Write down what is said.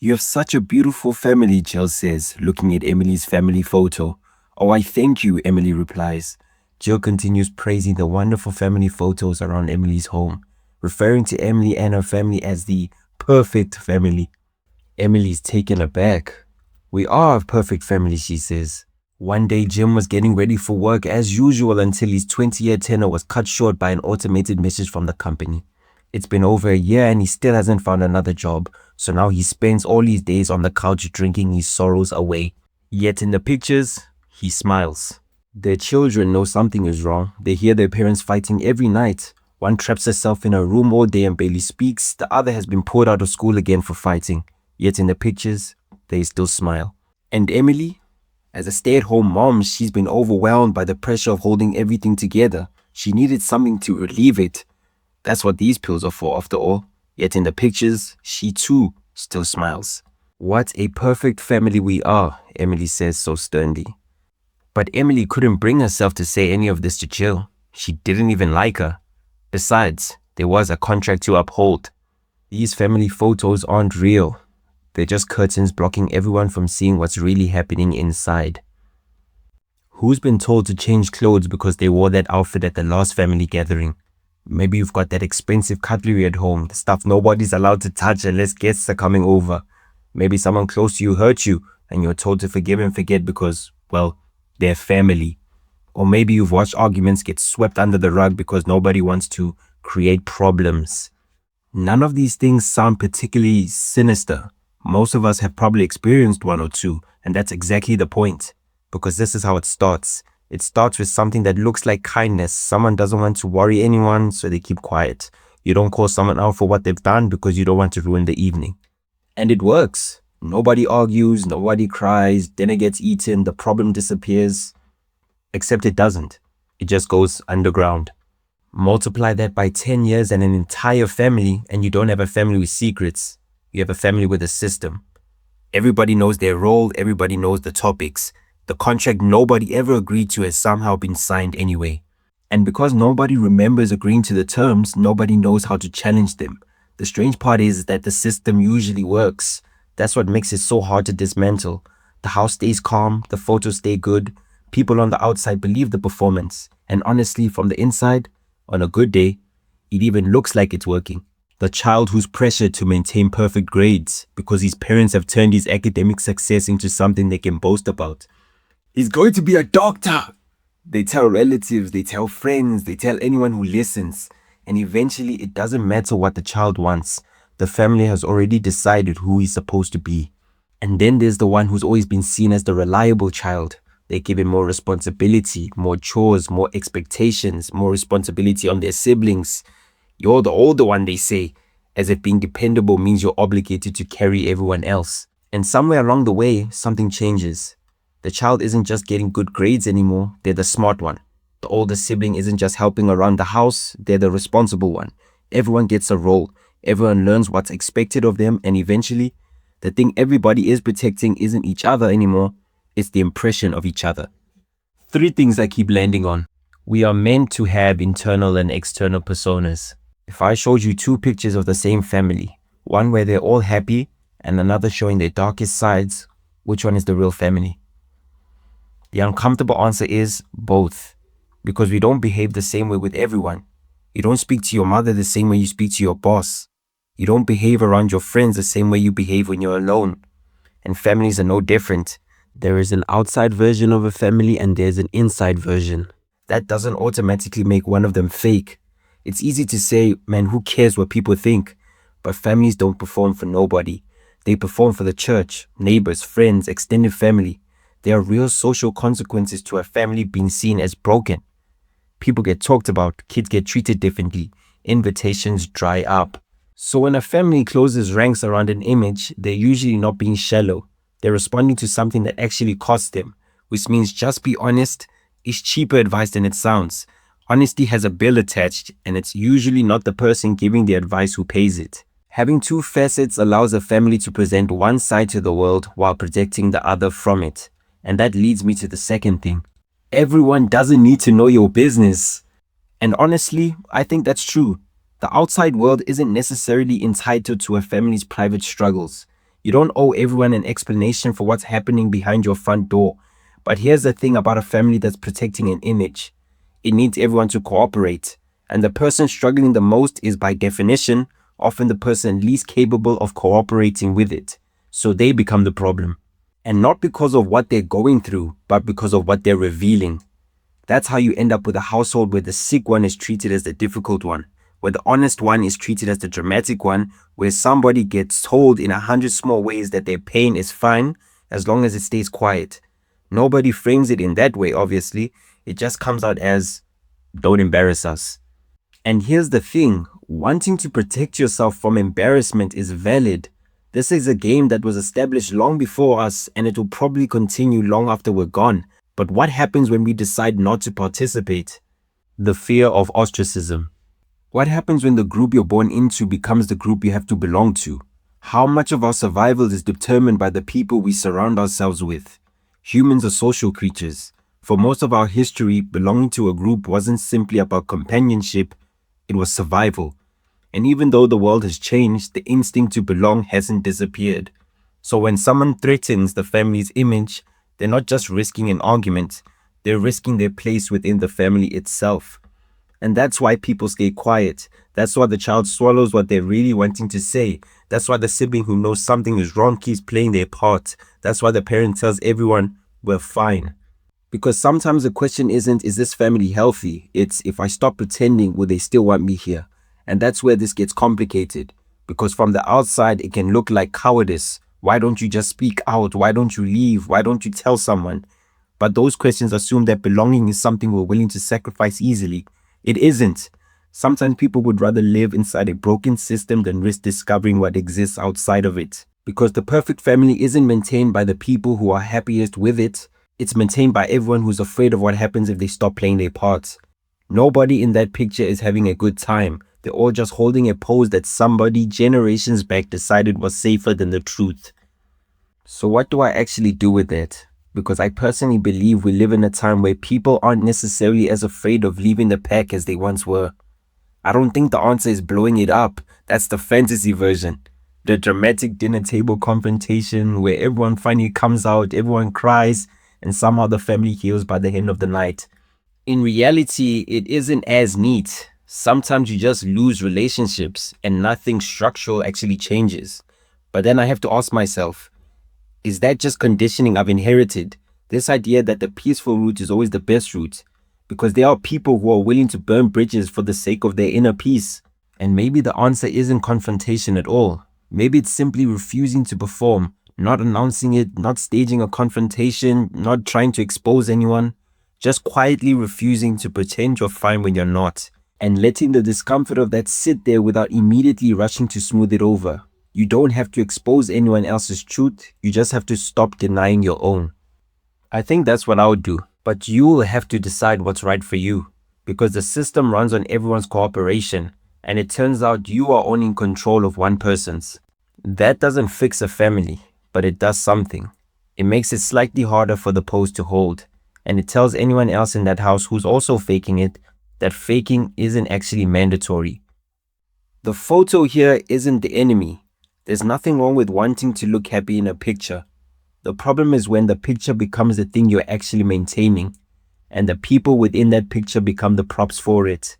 You have such a beautiful family, Jill says, looking at Emily's family photo. Oh, I thank you, Emily replies. Jill continues praising the wonderful family photos around Emily's home, referring to Emily and her family as the perfect family. Emily's taken aback. We are a perfect family, she says. One day, Jim was getting ready for work as usual until his 20-year tenure was cut short by an automated message from the company. It's been over a year and he still hasn't found another job, so now he spends all his days on the couch drinking his sorrows away. Yet in the pictures, he smiles. Their children know something is wrong. They hear their parents fighting every night. One traps herself in her room all day and barely speaks. The other has been pulled out of school again for fighting. Yet in the pictures, they still smile. And Emily? As a stay-at-home mom, she's been overwhelmed by the pressure of holding everything together. She needed something to relieve it. That's what these pills are for, after all. Yet in the pictures, she too still smiles. What a perfect family we are, Emily says so sternly. But Emily couldn't bring herself to say any of this to Jill. She didn't even like her. Besides, there was a contract to uphold. These family photos aren't real. They're just curtains blocking everyone from seeing what's really happening inside. Who's been told to change clothes because they wore that outfit at the last family gathering? Maybe you've got that expensive cutlery at home, the stuff nobody's allowed to touch unless guests are coming over. Maybe someone close to you hurt you and you're told to forgive and forget because, well, they're family. Or maybe you've watched arguments get swept under the rug because nobody wants to create problems. None of these things sound particularly sinister. Most of us have probably experienced one or two, and that's exactly the point. Because this is how it starts. It starts with something that looks like kindness. Someone doesn't want to worry anyone, so they keep quiet. You don't call someone out for what they've done because you don't want to ruin the evening. And it works. Nobody argues, nobody cries, dinner gets eaten, the problem disappears. Except it doesn't. It just goes underground. Multiply that by 10 years and an entire family, and you don't have a family with secrets. You have a family with a system. Everybody knows their role, everybody knows the topics. The contract nobody ever agreed to has somehow been signed anyway. And because nobody remembers agreeing to the terms, nobody knows how to challenge them. The strange part is that the system usually works. That's what makes it so hard to dismantle. The house stays calm, the photos stay good, people on the outside believe the performance. And honestly, from the inside, on a good day, it even looks like it's working. The child who's pressured to maintain perfect grades because his parents have turned his academic success into something they can boast about. He's going to be a doctor. They tell relatives, they tell friends, they tell anyone who listens. And eventually it doesn't matter what the child wants. The family has already decided who he's supposed to be. And then there's the one who's always been seen as the reliable child. They give him more responsibility, more chores, more expectations, more responsibility on their siblings. You're the older one, they say, as if being dependable means you're obligated to carry everyone else. And somewhere along the way, something changes. The child isn't just getting good grades anymore, they're the smart one. The older sibling isn't just helping around the house, they're the responsible one. Everyone gets a role, everyone learns what's expected of them, and eventually, the thing everybody is protecting isn't each other anymore, it's the impression of each other. 3 things I keep landing on. We are meant to have internal and external personas. If I showed you 2 pictures of the same family, one where they're all happy and another showing their darkest sides, which one is the real family? The uncomfortable answer is both, because we don't behave the same way with everyone. You don't speak to your mother the same way you speak to your boss. You don't behave around your friends the same way you behave when you're alone. And families are no different. There is an outside version of a family and there's an inside version. That doesn't automatically make one of them fake. It's easy to say, man, who cares what people think? But families don't perform for nobody. They perform for the church, neighbors, friends, extended family. There are real social consequences to a family being seen as broken. People get talked about, kids get treated differently, invitations dry up. So when a family closes ranks around an image, they're usually not being shallow. They're responding to something that actually costs them, which means just be honest is cheaper advice than it sounds. Honesty has a bill attached, and it's usually not the person giving the advice who pays it. Having 2 facets allows a family to present one side to the world while protecting the other from it. And that leads me to the second thing. Everyone doesn't need to know your business. And honestly, I think that's true. The outside world isn't necessarily entitled to a family's private struggles. You don't owe everyone an explanation for what's happening behind your front door. But here's the thing about a family that's protecting an image. It needs everyone to cooperate. And the person struggling the most is, by definition, often the person least capable of cooperating with it. So they become the problem. And not because of what they're going through, but because of what they're revealing. That's how you end up with a household where the sick one is treated as the difficult one, where the honest one is treated as the dramatic one, where somebody gets told in 100 small ways that their pain is fine as long as it stays quiet. Nobody frames it in that way, obviously. It just comes out as, don't embarrass us. And here's the thing, wanting to protect yourself from embarrassment is valid. This is a game that was established long before us, and it will probably continue long after we're gone. But what happens when we decide not to participate? The fear of ostracism. What happens when the group you're born into becomes the group you have to belong to? How much of our survival is determined by the people we surround ourselves with? Humans are social creatures. For most of our history, belonging to a group wasn't simply about companionship, it was survival. And even though the world has changed, the instinct to belong hasn't disappeared. So when someone threatens the family's image, they're not just risking an argument, they're risking their place within the family itself. And that's why people stay quiet. That's why the child swallows what they're really wanting to say. That's why the sibling who knows something is wrong keeps playing their part. That's why the parent tells everyone, we're fine. Because sometimes the question isn't, is this family healthy? It's, if I stop pretending, will they still want me here? And that's where this gets complicated. Because from the outside, it can look like cowardice. Why don't you just speak out? Why don't you leave? Why don't you tell someone? But those questions assume that belonging is something we're willing to sacrifice easily. It isn't. Sometimes people would rather live inside a broken system than risk discovering what exists outside of it. Because the perfect family isn't maintained by the people who are happiest with it. It's maintained by everyone who's afraid of what happens if they stop playing their parts. Nobody in that picture is having a good time. They're all just holding a pose that somebody generations back decided was safer than the truth. So what do I actually do with that? Because I personally believe we live in a time where people aren't necessarily as afraid of leaving the pack as they once were. I don't think the answer is blowing it up. That's the fantasy version. The dramatic dinner table confrontation where everyone finally comes out, everyone cries, and somehow the family heals by the end of the night. In reality, it isn't as neat. Sometimes you just lose relationships and nothing structural actually changes. But then I have to ask myself, is that just conditioning I've inherited? This idea that the peaceful route is always the best route? Because there are people who are willing to burn bridges for the sake of their inner peace. And maybe the answer isn't confrontation at all. Maybe it's simply refusing to perform, not announcing it, not staging a confrontation, not trying to expose anyone. Just quietly refusing to pretend you're fine when you're not. And letting the discomfort of that sit there without immediately rushing to smooth it over. You don't have to expose anyone else's truth, you just have to stop denying your own. I think that's what I would do, but you'll have to decide what's right for you. Because the system runs on everyone's cooperation, and it turns out you are only in control of one person's. That doesn't fix a family, but it does something. It makes it slightly harder for the pose to hold, and it tells anyone else in that house who's also faking it, that faking isn't actually mandatory. The photo here isn't the enemy. There's nothing wrong with wanting to look happy in a picture. The problem is when the picture becomes the thing you're actually maintaining, and the people within that picture become the props for it.